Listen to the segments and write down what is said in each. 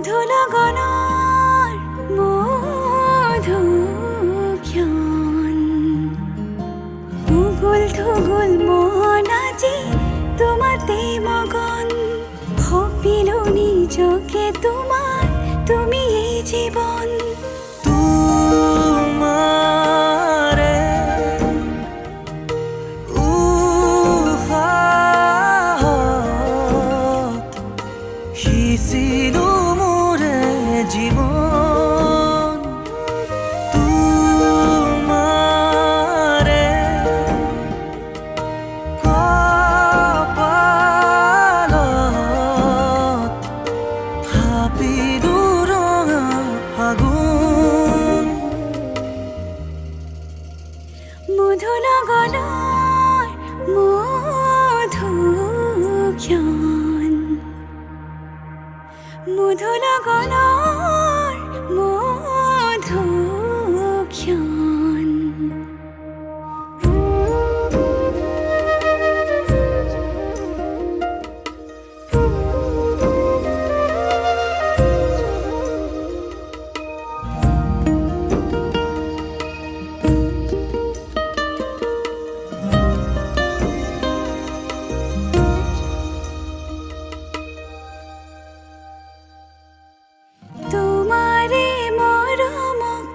মধুলগনৰ মধুক্ষণ উগুল থুগুল মন আজি তোমাতে মগন ভাবিলো নিজকে তোমার তুমি এই জীবন তোমারে উহাত সিঁচিলো মোরে জীবন তোমারে কপালত ভাবিলো ৰঙা ফাগুন মধুলগনৰ মধুক্ষণ মধুলগনৰ মধুক্ষণ তোমাৰে মৰমক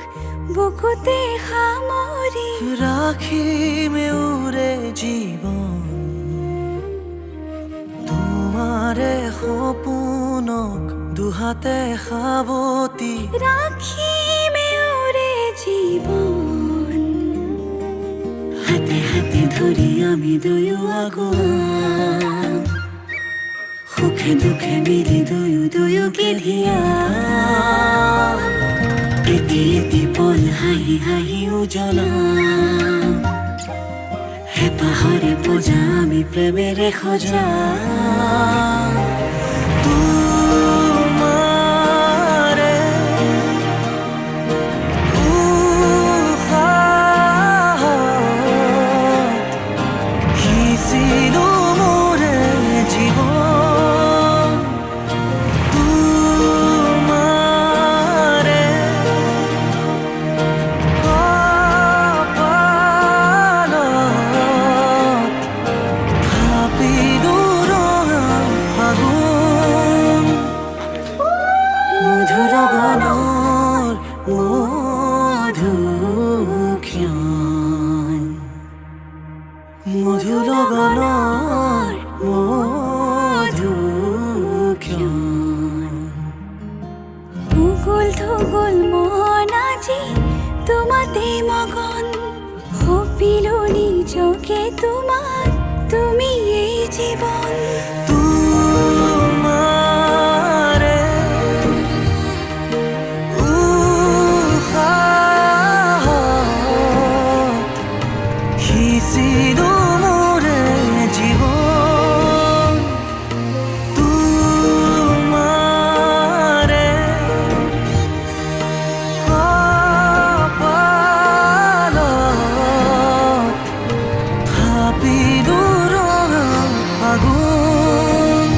বুকুতে সামৰি ৰাখিমে উৰে জীবন তোমাৰে সপোনক দুহাতে সাবতি ৰাখিমে ওৰে জীৱন হাতে হাতে ধৰি আমি দুয়ো আগুৱাম সুখে দুখে মিলি দুয়োকে ধিয়াম এটি এটি পল হাঁহি হাঁহি উজ্বলাম হেঁপাহৰে পূজা আমি প্ৰেমেৰে সজাম তোমাৰে উহাত সিঁচিলো মোৰে জীবন তোমাৰে কপালত ভাবিলো ৰঙা ফাগুন মধুলগনৰ মধুক্ষণ মধুলগনৰ মধুক্ষণ উগুল থুগুল মন আজি তোমাতে মগন ভাবিলো নিজকে তোমার তুমি এই জীবন তোমারে উহাত সিঁচিলো মোরে জীবন তোমারে কপালত ভাবিলো ৰঙা ফাগুন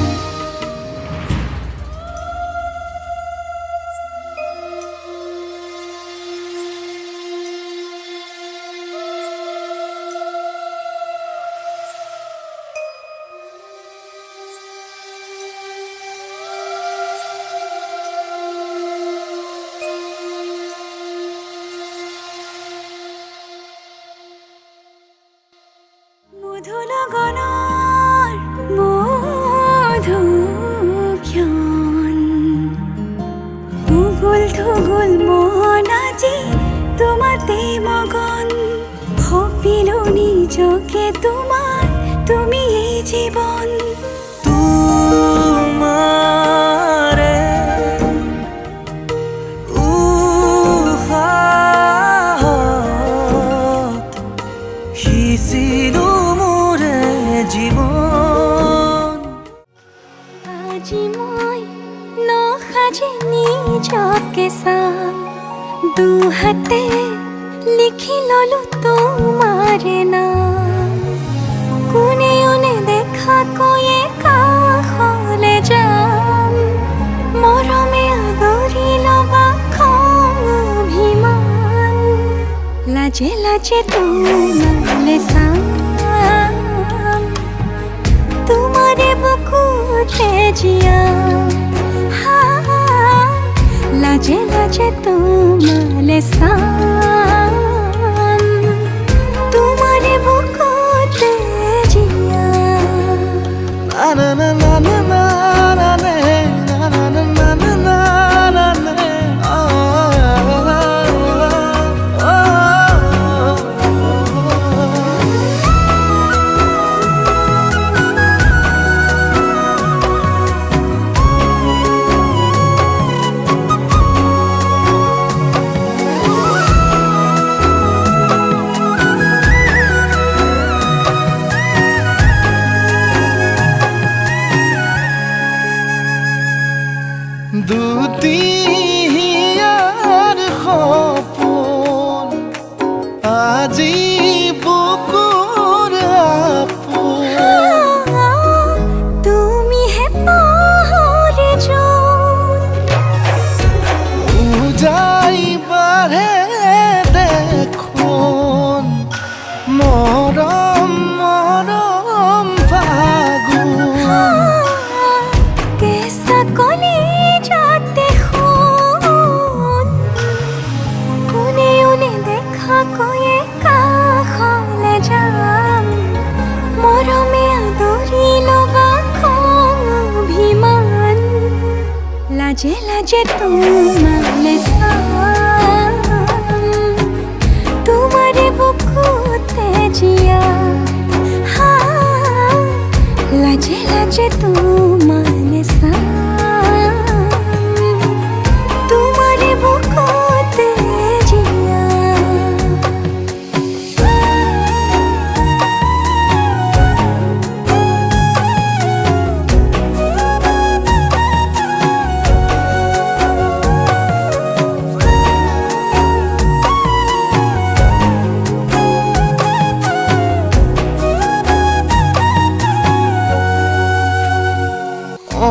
মধুলগনৰ মধুক্ষণ উগুল থুগুল মন আজি তোমাতে মগন ভাবিলো নিজকে তোমার তুমি এই জীবন তোমারে উহাত সিঁচিলো মোরে জীবন আজি মই নসাজে নিজকে চাম দুহাতে লিখি ললো তোমাৰে নাম কোনেও নেদেখাকৈয়ে কাষলে যাম মৰমে लाजे लाजे तुम्हारे साम तुम्हारे बुकुते जिया हाँ लाजे लाजे तुम्हारे साम तुम्हारे बुकुते जिया na na na na na na na na na na na na na na দুটিয়ার সপোন আজি বুকুৰ আপোন তুমি হে পাহৰি যোন উজাই বাঢ়ে দেখোন মৰম মৰম ফাগুন कैसा कोली जाते खून कोने उन्हें देखा कोई काखले जाम मोरो में अधूरी लोगा को अभिमान लाजे लाजे तुम्हारे साम तुम्हारे बुकुते जिया हाँ लाजे लाजे तुम्हारे साम तुम्हारे बुकुते जिया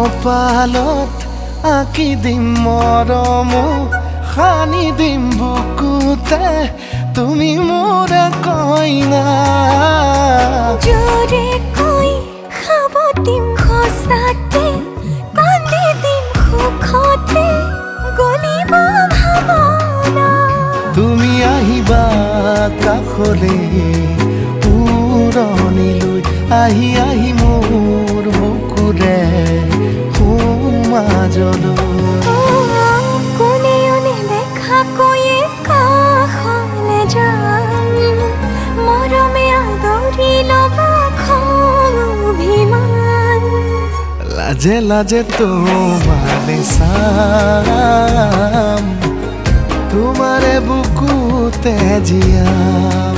অপালত আঁকি দিম মৰম সানি দিম বুকুতে তুমি মোৰ কইনা জোরে কই খাব দিম খসাতে কান্দি দিম সুখতে গলিব ভাবনা তুমি আহিবা কাষলে উৰণিলৈ আহি আহি মোৰ বুকুৰে সোমাজলৈ কোনে কোনে দেখা কয়ে কাখলে যাম মৰমে আদৰি লবা খং অভিমান লাজে লাজে তোমারে সাম তোমারে বুকুতে জিয়াম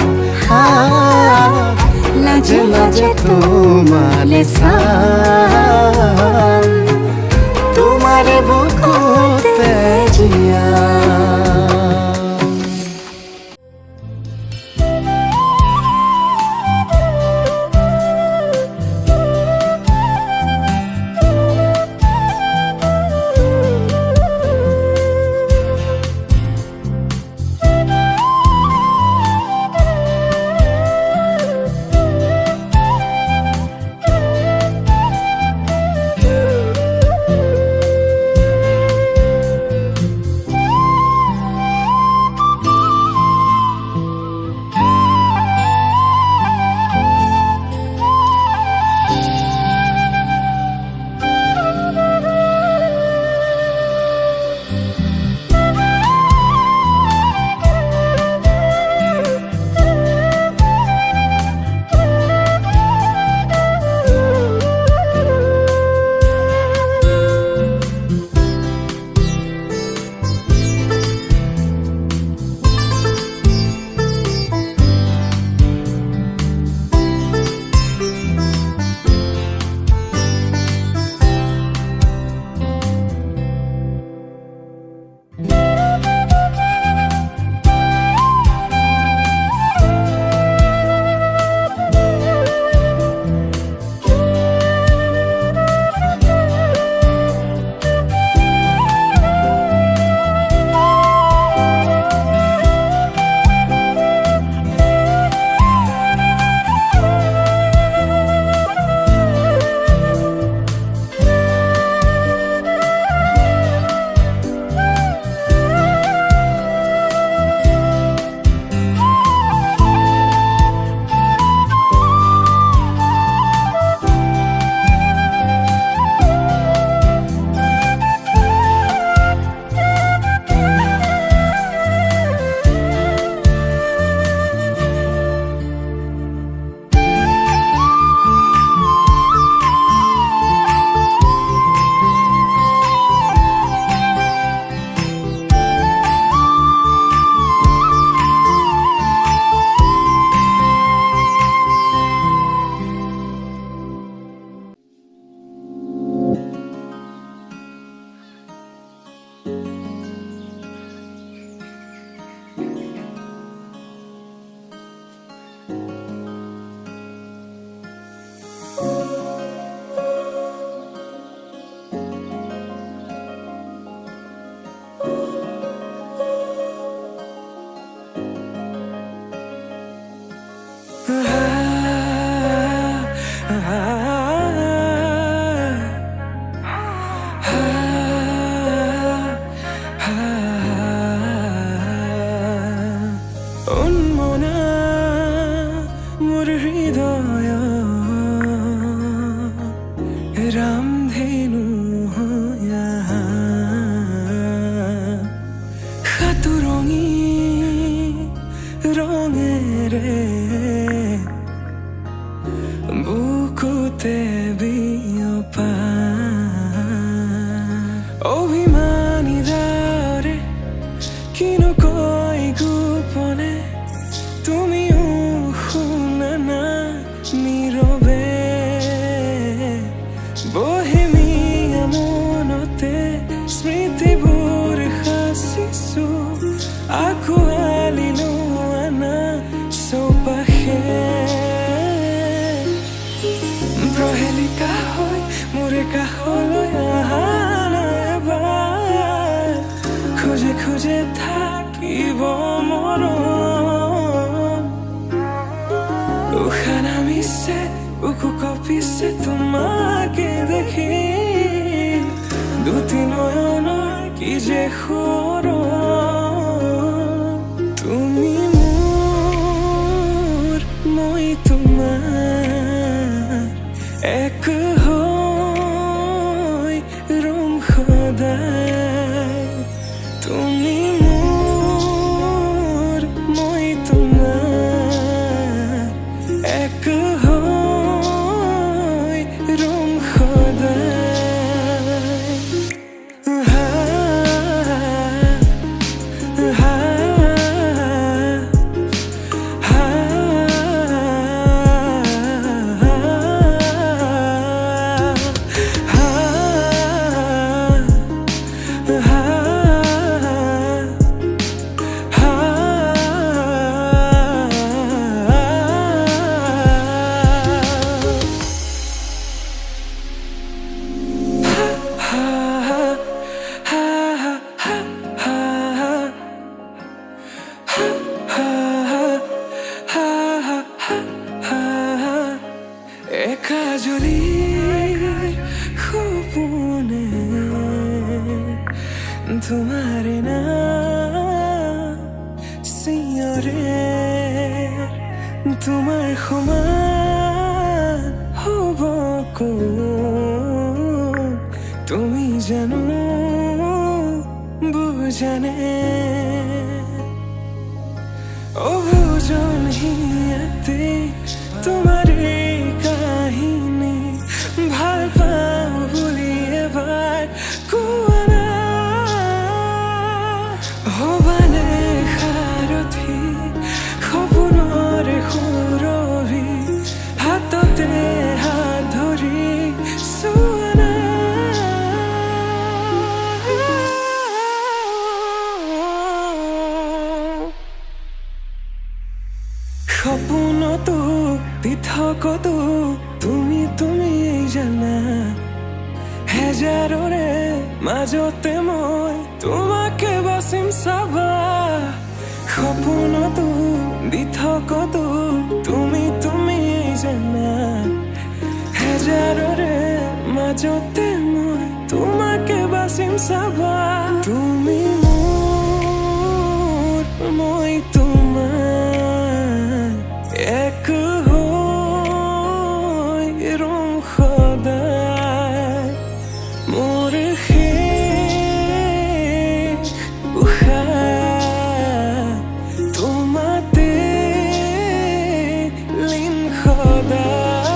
লাজে লাজে তোমারে সাম তোমারে বুকুতে জিয়াম অভিমানী দারে কিনকৈ গোপনে তুমিও শুনা না নীৰৱে বহেমিয়া মনতে স্মৃতিবোৰ সাঁচিছো আঁকোৱালি লোৱা না চৌপাশে প্ৰহেলিকা হৈ মোৰে কাষলৈ আহা না এবাৰ খোজে খোজে থাকিব মৰম উশাহ নামিছে বুকু কঁপিছে তোমাকে দেখি দুটি নয়নৰ কি যে সৰম তুমি মোৰ মই তোমাৰ এক হৈ ৰম সদায় তুমি মোৰ মই তোমাৰ এক হৈ ৰম সদায় হা হা একাজলি সপোনে তোমাৰে নাম চিঞৰে তোমাৰ সমান হ'ব কোন তুমি জানো বুজানে অবুজন হিয়াতে তোমাৰে কাহিনী ভাল পাওঁ বুলি এবাৰ কোৱা না হবানে সাৰথি সপোনৰে সুৰভি হাততে হাত ধৰি চোৱা না সপোনতো পৃথকতো তুমি জানা হেজাৰৰে মাজতে মই তোমাকে বাচিম চাবা সপোনতো পৃথকতো তুমি জানা হেজাৰৰে মাজতে মই তোমাকে বাচিম চাবা তুমি মোৰ মই তোমাৰ এক হৈ ৰম সদায় মোৰ শেষ উশাহ তোমাতে লীন সদায়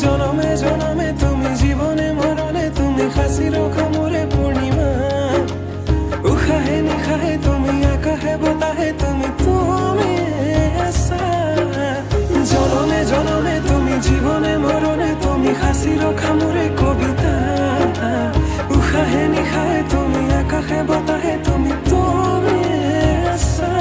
জনমে জনমে তুমি জীবনে মরণে তুমি হাসি রখা মোরে পূর্ণিমা উশাহে নিশাহে তুমি আকাশে বতাহে তুমি আছা জনমে জনমে তুমি জীবনে মরণে তুমি হাসি রখা মোরে কবিতা উশাহে নিশাহে তুমি আকাশে বতাহে তুমি আছা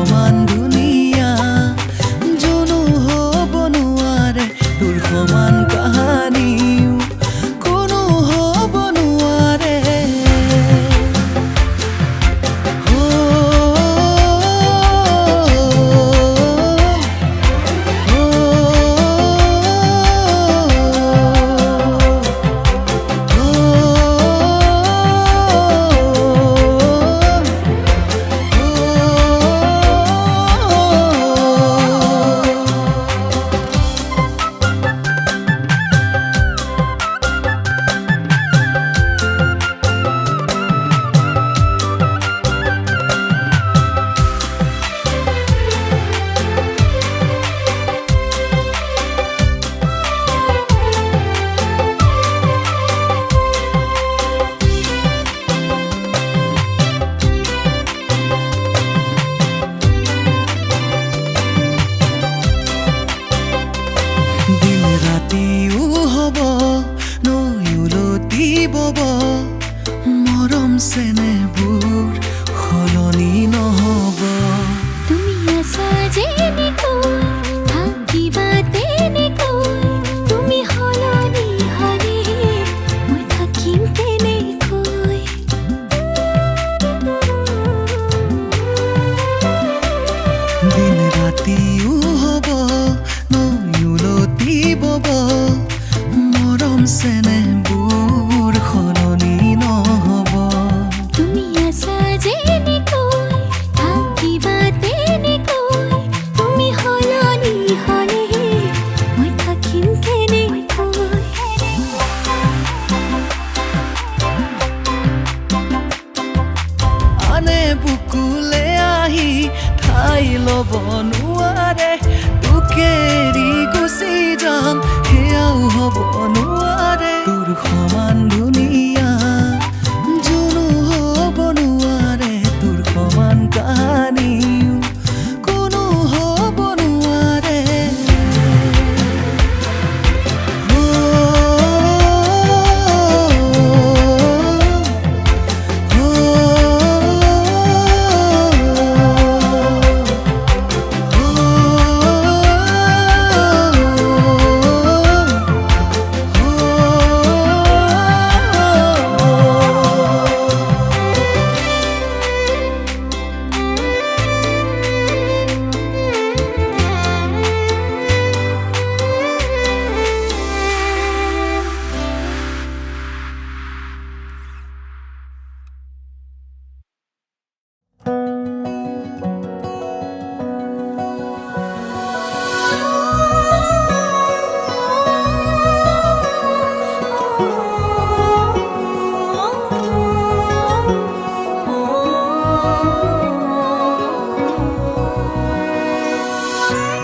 সমান দুনিয়া জনো হ'ব নোৱাৰে তোৰ সমান কাহানিও কোনো হ'ব নোৱাৰে দিন ৰাতিও হ'ব নৈউলতি বব মৰম চেনেহবোৰ সলনি নহ'ব তুমি আছা যেনেকৈ থাকিবা তেনেকৈ তুমি সলনি হ'লে মই থাকিম তেনেকৈ দিন ৰাতিও হ'ব নৈউলতি বব মৰম চেনেহবোৰ সলনি নহ'ব তুমি আছা যেনেকৈ থাকিবা তেনেকৈ তুমি সলনি হ'লে মই থাকিম কেনেকৈ আনে বুকুলে আহি ঠাই ল'ব নোৱাৰে তোকে এৰি গুচি যাম সেয়াও হ'ব নোৱাৰে তোৰ সমান দুনিয়া জনো হ'ব নোৱাৰে তোৰ সমান কাহানিও কোনো হ'ব নোৱাৰে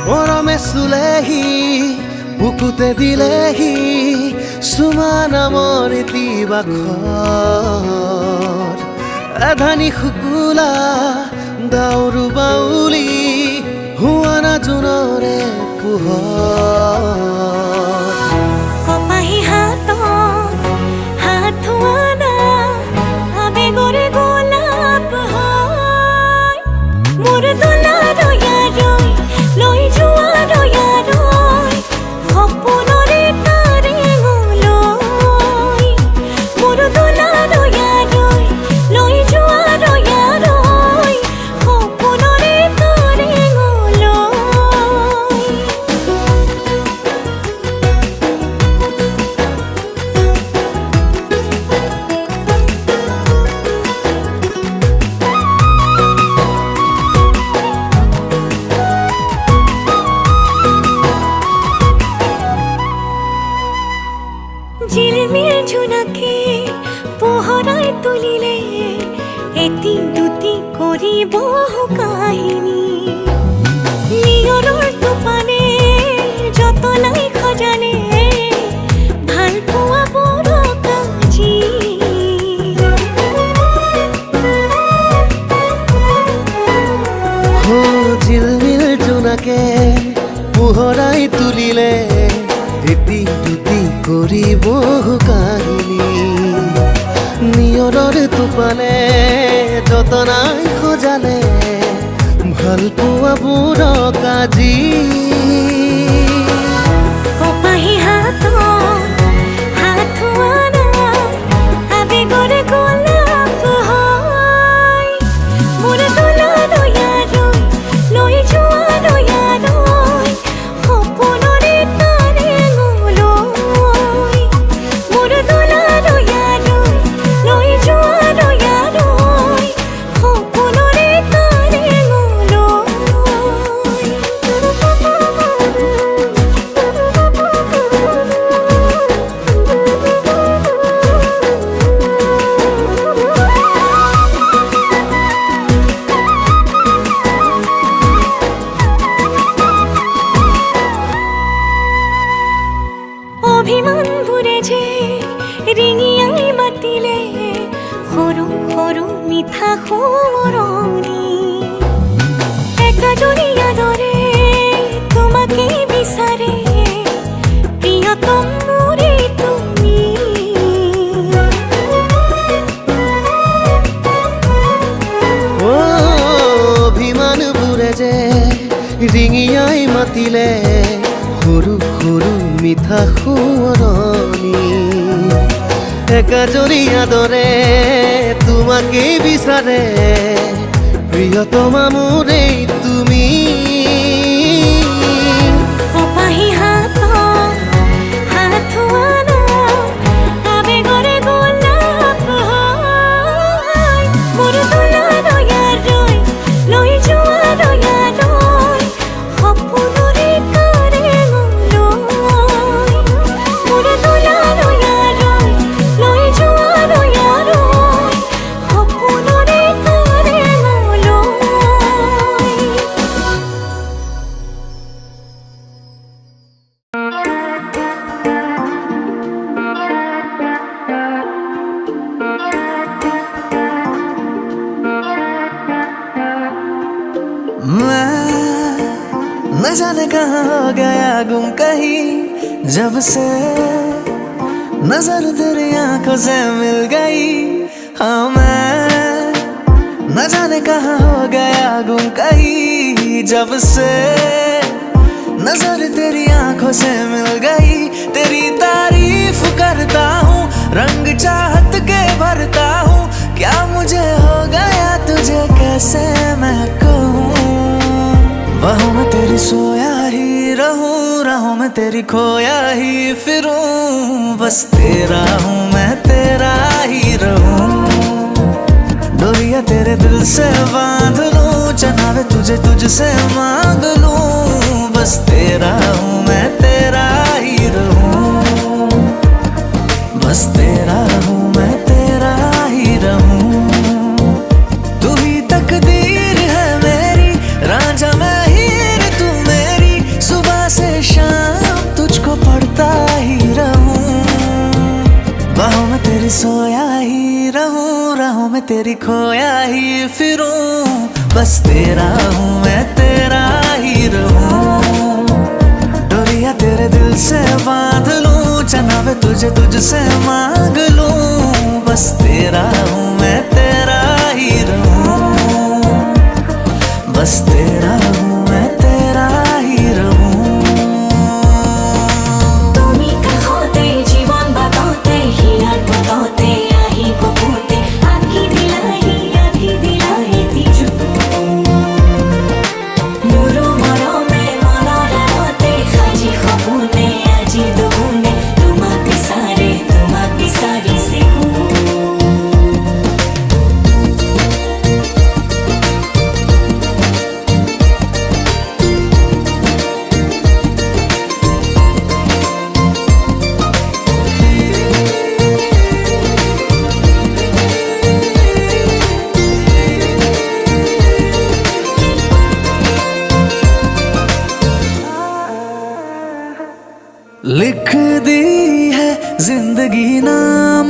মৰমে চুলেহি বুকুতে দিলেহি চুমা নামৰ ইতিবাখৰ এধানি শুকুলা দাউৰু বাউলি হুৱানা জোনৰে পোহৰ কপাহী হাতত হাত ধোৱানা আবেগৰে গোলাপ হয় মোৰ দোলা দয়াৰৈ লৈ যোৱা দয়াৰৈ সপোনৰে তাৰেঙলৈ মোৰ দোলা দয়াৰৈ লৈ যোৱা দয়াৰৈ সপোনৰে তাৰেঙলৈ ঝিলমিল জোনাকে পোহৰাই তুলিলে এটি দুটি কৰিব কাহিনী নিয়ৰৰ টোপানে যতনাই সজালে ভাল পোৱা বৰ কাজি ঝিলমিল জোনাকে পোহৰাই তুলিলে এটি দুটি কৰিব কাহিনী নিয়ৰৰ টোপানে যতনাই সজালে ভাল পোৱা বোৰক আজি কপাহী হাতত হাত থোৱা নাই আবেগৰে গোলাপ হয় মোৰ দোলালৈ আৰৈ লৈ যোৱা ৰৈ সপোনৰে তাৰে লৈ মোৰ দোলালৈ আৰৈ লৈ যোৱা ৰৈ সপোনৰে তাৰে অভিমানবোৰে যে ৰিঙিয়াই মাতিলে সৰু সৰু মিঠা সোঁৱৰণি একাজনীয়া দৰে তোমাকে বিচাৰে প্ৰিয়তম মোৰে তুমি অ অভিমানবোৰে যে ৰিঙিয়াই মাতিলে সৰু সৰু মিঠা সোঁৱৰণি একাজৰীয়া দৰে তোমাকে বিচাৰে প্ৰিয়তমা মোৰে তুমি কপাহী হাতত হাত থোৱা নাই আবেগৰে গোলাপ হয় মোৰ দোলালৈ আৰৈ লৈ যোৱা ৰৈ সপোনৰে তাৰে লৈ মোৰ দোলালৈ আৰৈ লৈ যোৱা ৰৈ সপোনৰে তাৰে লৈ मैं न जाने कहाँ हो गया गुम कहीं जब से नजर तेरी आंखों से मिल गई हाँ मैं न जाने कहाँ हो गया गुम कहीं जब से नजर तेरी आंखों से मिल गई तेरी तारीफ करता हूँ रंग चाहत के भरता हूँ क्या मुझे हो गया तुझे कैसे मैं कहूँ बाहों में तेरी सोया ही रहूं मैं तेरी खोया ही फिरूं बस तेरा हूँ मैं तेरा ही रहूं डोरिया तेरे दिल से बांध लूं चनावे तुझे तुझसे मांग लूं बस तेरा हूँ मैं तेरा ही रहूं बस तेरा हूँ मैं तेरा ही रहूं तू ही तकदीर है मेरी रांझा मैं हीर तू मेरी सुबह से शाम तुझको पढ़ता ही रहूं बाहों में तेरी सोया ही रहूं राहों में तेरी खोया ही फिरूं बस तेरा हूँ मैं तेरा ही रहूं डोरिया तेरे दिल से बांध लूं चनावे तुझे तुझसे मांग लूं बस तेरा हूँ मैं तेरा ही रहूं बस तेरा हूँ मैं तेरा ही रहूं তুমি কাষতে জীৱন বাটতে হিয়াৰ পথতে আহিব পোতে আধি দিলাহি তিজু মোৰো মৰমে মনৰ আৰতে সাজি সপোনে আজি দুগুণে তোমাক বিচাৰিছে लिख दी है जिंदगी नाम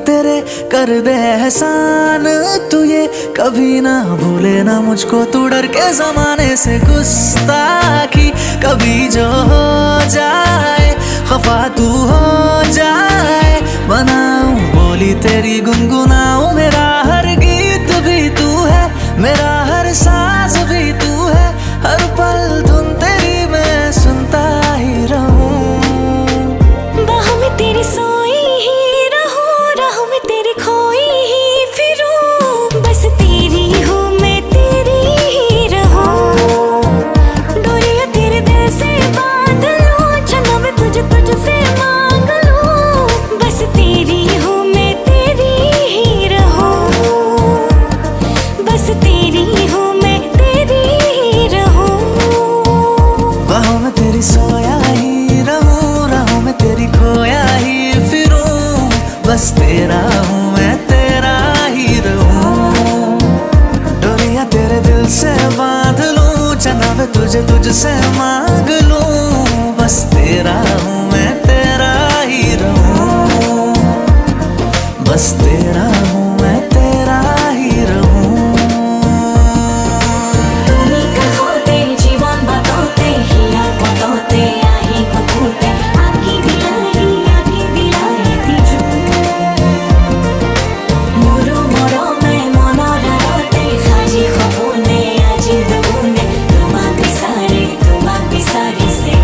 तेरे कर दे एहसान तू ये कभी ना भूले ना मुझको तू डर के जमाने से गुस्ताखी कभी जो हो जाए खफा तू हो जाए बनाऊं बोली तेरी गुनगुनाऊं मेरा हर गीत भी तू है मेरा हर सांस भी तू है तेरा हूँ मैं, तेरा ही रहूं। डोरियां तेरे दिल से बांध लूं, जनाब तुझे तुझसे मांग लूं। बस तेरा हूँ मैं, तेरा ही रहूं। बस तेरा हूँ मैं, तेरा ही रहूं। তুমি কাহতে জীবন বাততে হিয়া পততে আহি কুকুতে আকি দিলাই তিজু মোরো মরমে মনৰ আৰতে সাজি সপোনে আজি দুগুণে তোমাক বিচাৰিছে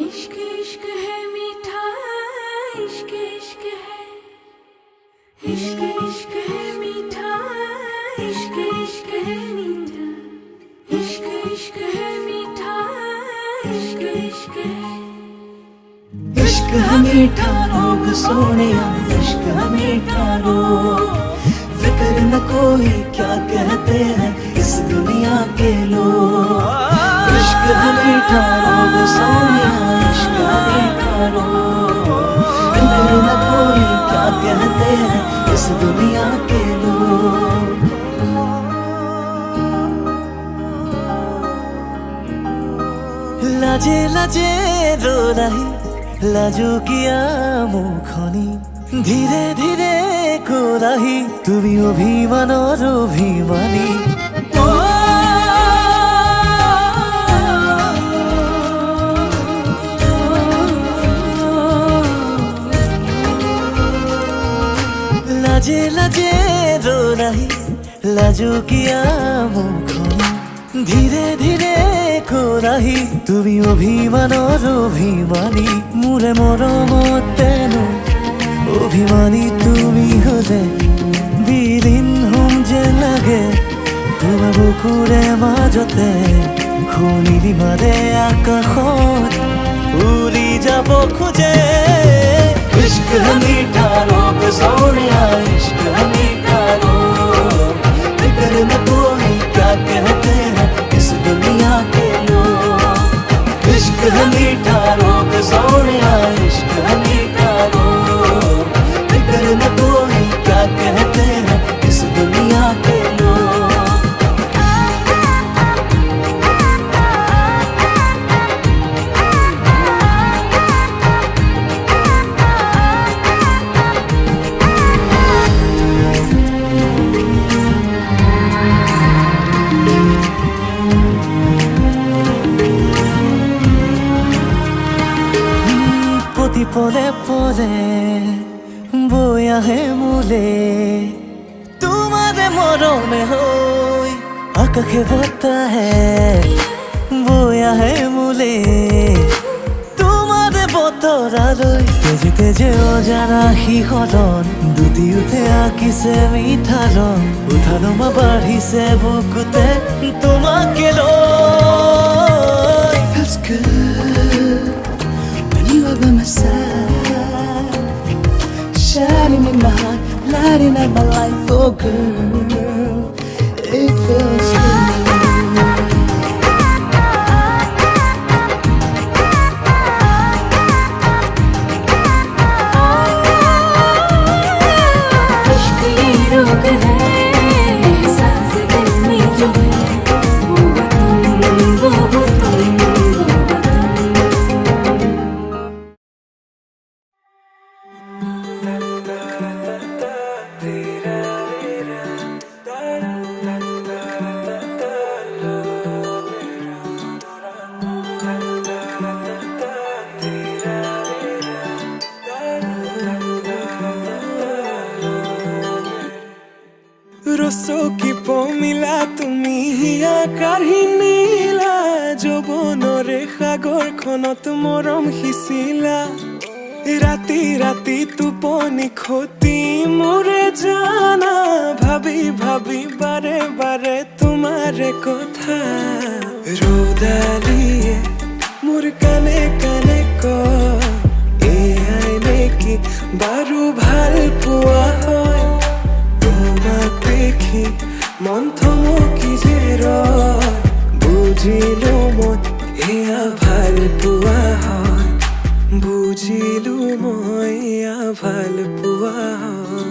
इश्क इश्क है मीठा इश्क इश्क है मीठा इश्क इश्क है मीठा इश्क इश्क है इश्क है मीठा रोग सोनिया, इश्क है मीठा रोग। फिक्र न कोई क्या कहते हैं इस दुनिया के लोग। इश्क है मीठा रोग सोनिया, इश्क है मीठा रोग। फिक्र न कोई क्या कहते हैं इस दुनिया के लोग। लाजे लाजे रो रही লাজু কিয়া মুখনি ধীরে ধীরে কোলাহি তুমি অভিমানৰ অভিমানী। লাজে লাজে ৰোলাহি লাজু কিয়া মুখনি ধীৰে ধীৰে কোলাহি তুমি অভিমানৰ অভিমানী। মোৰে মৰমতেনো অভিমানী তুমি হলে বিলীন হম যে লাগে তোমাৰ বুকুৰে মাজতে। শুনিলি মাৰে আকাশত উৰি যাব খোজে। इश्क है मीठा रोग सोनिया, इश्क है मीठा रोग। फिक्र न कोई क्या कहते हैं इस दुनिया के लोग। इश्क है मीठा रोग सोनिया, इश्क है मीठा रोग। फिक्र न कोई क्या कहते हैं इस दुनिया के लोग। পলে পলে বৈ আহে মোলে তোমাৰে মৰমে হৈ আকাশে বতাহে বৈ আহে মোলে তোমাৰে বতৰালৈ। তেজে তেজে অজানা শিহৰণ দুটি উঠে আঁকিছে মিঠা ৰং। উঠা নমা বাঢ়িছে বুকুতে তোমাকে লৈ। good when you are by my side, shining in my heart, lighting up my life. Oh girl, it feels good. रोग है एहसास दिल में जो है वो तुम রসো কি পমিলা তুমি আকাশী নীলা যৌৱনৰে সাগৰখনত মৰম সিঁচিলা ৰাতি ৰাতি টোপনি খতি মোৰে জানা ভাবি ভাবি বাৰে বাৰে তোমাৰে কথা ৰ'দালিয়ে মোৰ কানে কানে কয় এয়াই নেকি বাৰু ভাল পোৱা হয় তোমাক দেখি মন থমকি যে ৰয় বুজিলো মই এয়া ভাল পোৱা হয় বুজিলো মই এয়া ভাল পোৱা হয়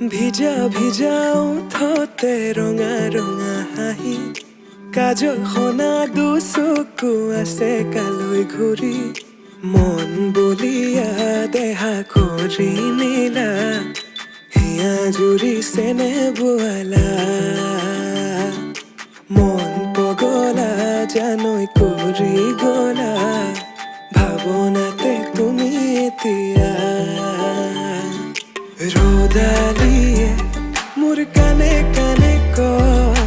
ভিজা ভিজা ওঠতে ৰঙা ৰঙা হাঁহি কাজল সনা দুচকু আছে কালৈ ঘূৰি মন বলিয়া দেহা কৰি নীলা হিয়া জুৰিছেনে বোৱালা মন পগলা জানৈ কৰি গলা ভাৱনাতে তুমি এতিয়া ৰ'দালিয়ে মোৰ কানে কানে কয়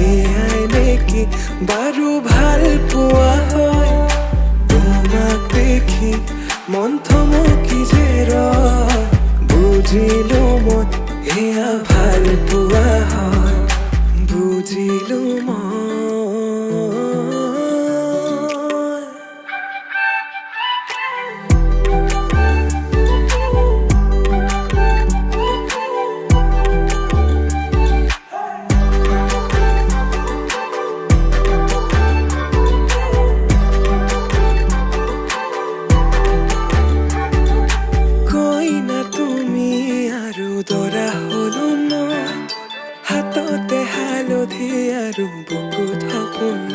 এয়াই নেকি বাৰু ভাল পোৱা হয় তোমাক দেখি মন থমকি যে ৰয় বুজিলো মই এয়া ভাল পোৱা হয় বুজিলো মই আৰু বুকুত সপোন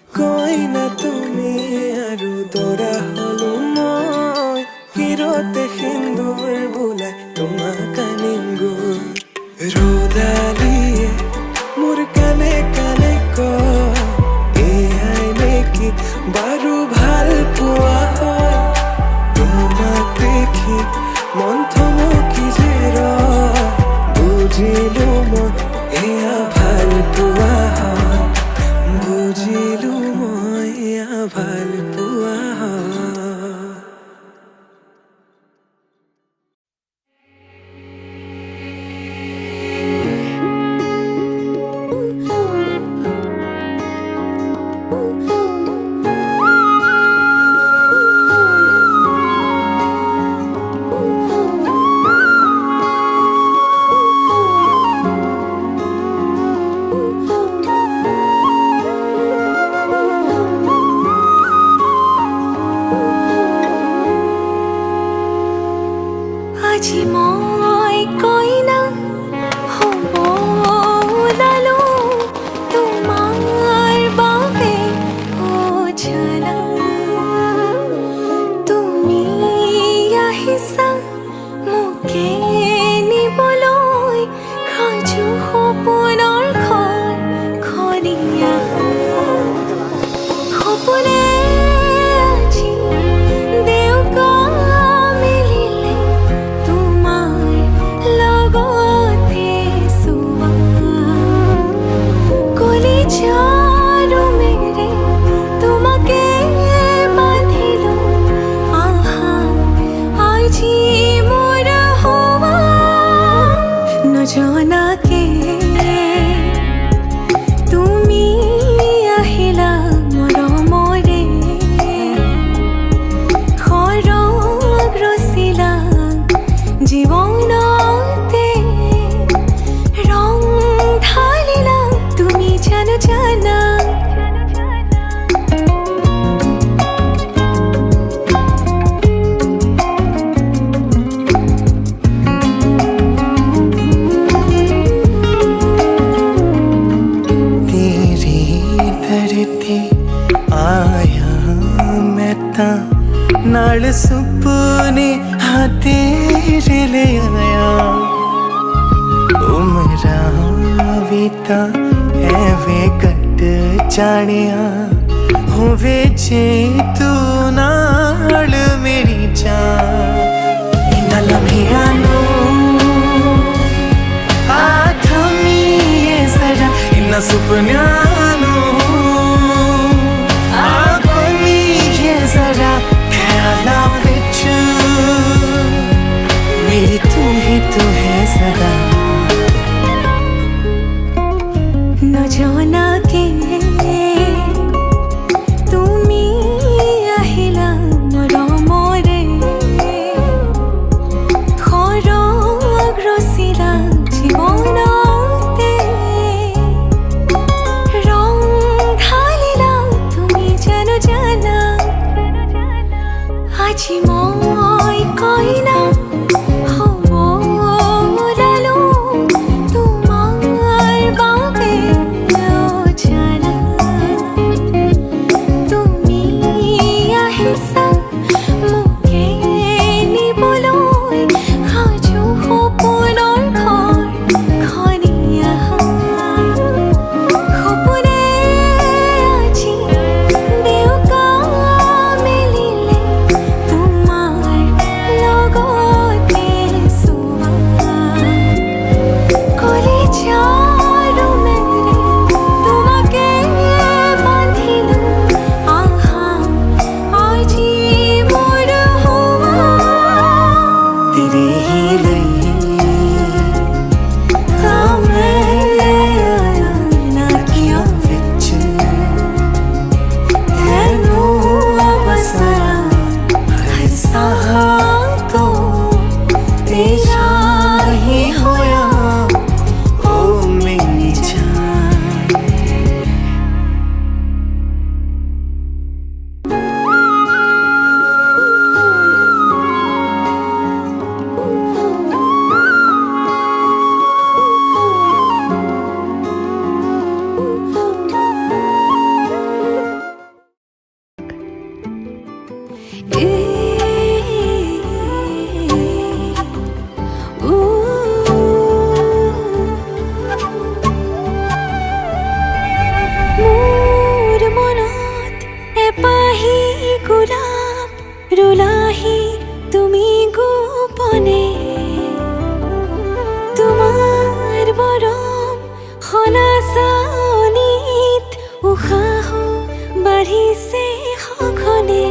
কইনা তুমি আৰু দৰা হলো মই হিৰতে সিন্দুৰ বোলাই তোমাক আনিম গৈ ৰ'দালিয়ে মোৰ কানে কানে কয় এয়াই নেকি বাৰু ভাল পোৱা হয় তোমাক দেখি মন থমকি যে ৰয় বুজিলো মই এয়া ভাল পোৱা হয় বুজিলো মই এয়া ভাল পোৱা হয় নজনাকে তুমি আহিলা মৰমৰে খৰগ ৰচিলা জীৱনতে ৰং ঢালিলা তুমি জানো জানা नाल सुपने हाँ तेरे ले आया उमरा बीता है वे कट जानिया होवे जे तू नाल मेरी जान इन्ना लम्हिया नो आथमी ये जरा इन्ना सुपन्या नो आगोनी ये जरा ख्याला विच मेरी तू है सदा নজনাকে তুমি আহিলা মৰমৰে খৰগ ৰচিলা জীৱনতে ৰং ঢালিলা তুমি জানো জানা আজি মই কইনা হ'ব ওলালো তোমাৰ বাবে জানা তুমি আহিছা মোকে নিবলৈ সাজু সপোনৰ ঘৰখনি আহা সপোনে আজি দেউকা মেলিলে তোমাৰ লগতে চোৱা কলিজাৰো মেলে তোমাকে বান্ধিলো আহা আজি মোৰ হোৱা तेरे ही लिए कामे आया ना किया विच तेनू वसरा हर साहा तो तेरा ही होया ओ मेरी जान মোৰ মনত এপাহি গোলাপ ৰুলাহি তুমি গোপনে তোমাৰ মৰম সনাচানিত উশাহ বাঢ়িছে সঘনে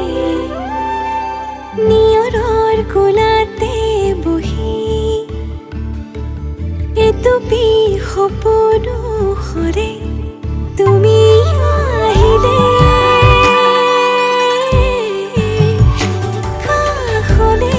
নিয়ৰৰ কোলাতে বহি এটুপি সপোনো সৰে তুমি আহিলে কাষলে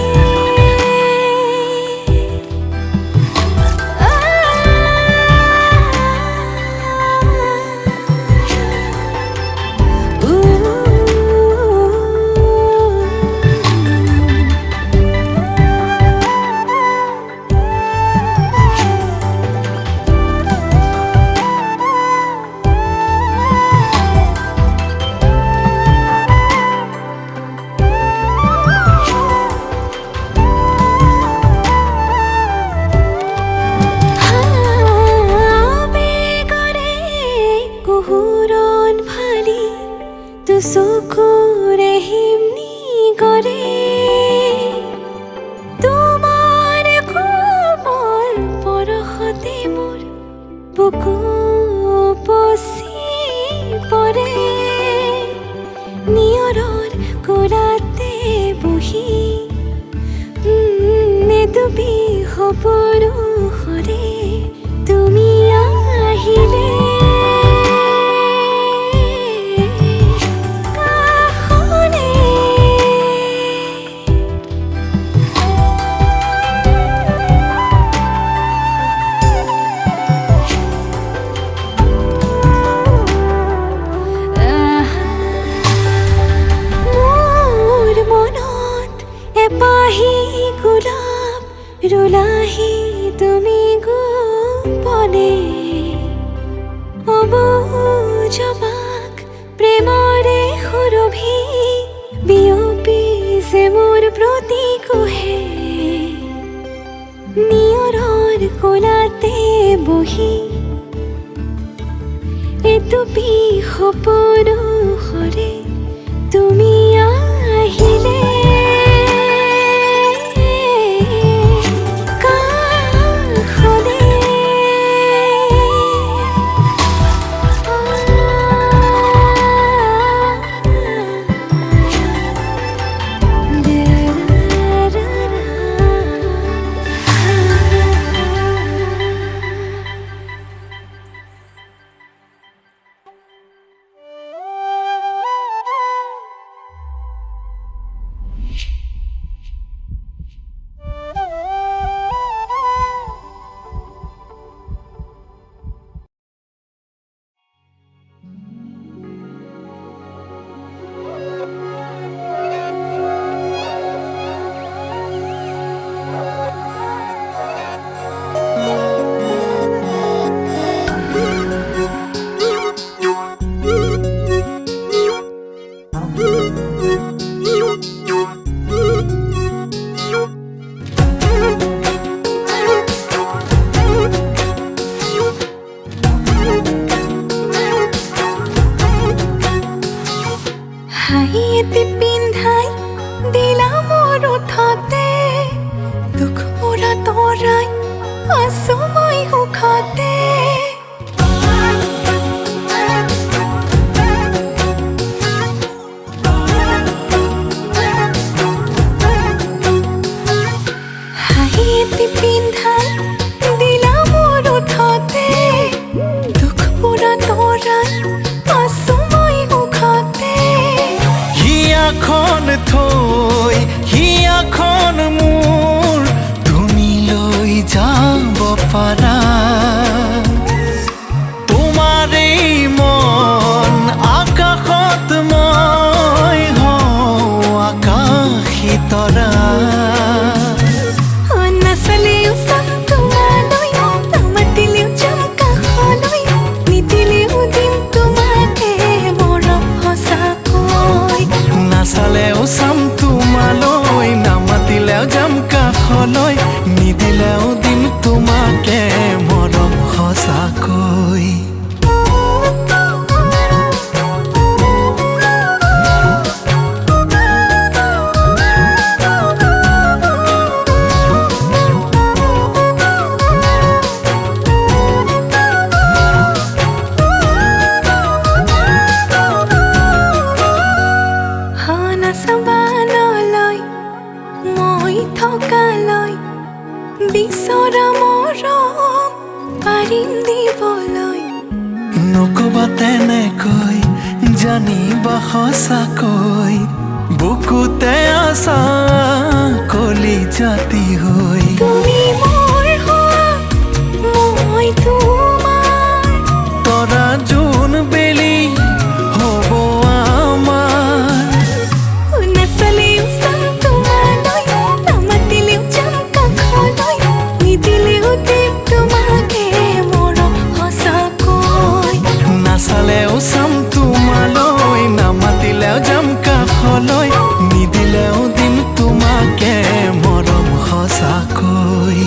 তোমাৰ কোলাতে বহি এইটো সপোন সৰে তুমি আহিলে কাষলে হাঁহিয়েতে পিন্ধাই দিলা মোৰ ওঠতে দুখ মোৰা তৰাই আছো মই সুখতে হাঁহিয়েতে পিন্ধাই দিলা মোৰ ওঠতে দুখ মোৰা তৰাই আছো মই সুখতে হিয়াখন থৈ হিয়াখন মোৰ তুমি লৈ যাব পাৰা তোমাৰে মন আকাশত মই হওঁ আকাশী তৰা নাচালেও চাম তোমালৈ নামাতিলেও যাম কাষলৈ নিদিলেও দিম তোমাকে মৰম সঁচাকৈ নাচালেও চাম তোমালৈ নামাতিলেও যাম কাষলৈ নিদিলেও দিম তোমাকে মৰম সঁচাকৈ নাচাবানলৈ মই থকালৈ বিচৰা মৰম পাৰিম দিবলৈ নকবা তেনেকৈ জানিবা সঁচাকৈ বুকুতে আছা কলি জাতি হৈ তুমি মোৰ হোৱা মই তোমাৰ তৰা জোন বেলি হ'ব আমাৰ নাচালেও চাম তোমালৈ নামাতিলেও যাম কাষলৈ নিদিলেও দিম তোমাকে মৰম সঁচাকৈ নাচালেও চাম তোমালৈ নামাতিলেও যাম কাষলৈ নিদিলেও দিম তোমাকে মৰম সঁচাকৈ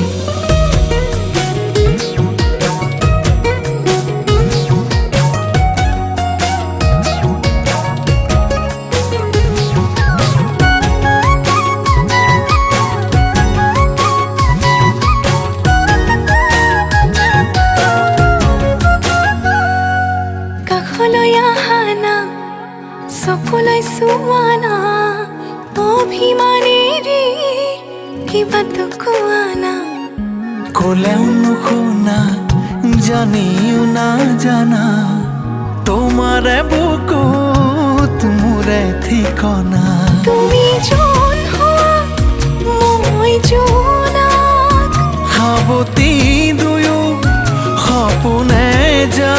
কাষলৈ আহা না চকুলৈ চোৱা না অভিমানেৰে কিবাটো কোৱা না ক'লেও নুশুনা জানিও নাজানা তোমাৰে বুকুত মোৰে ঠিকনা তুমি জোন হোৱা মই জোনাক সাৱতি দুয়ো সপোনে যা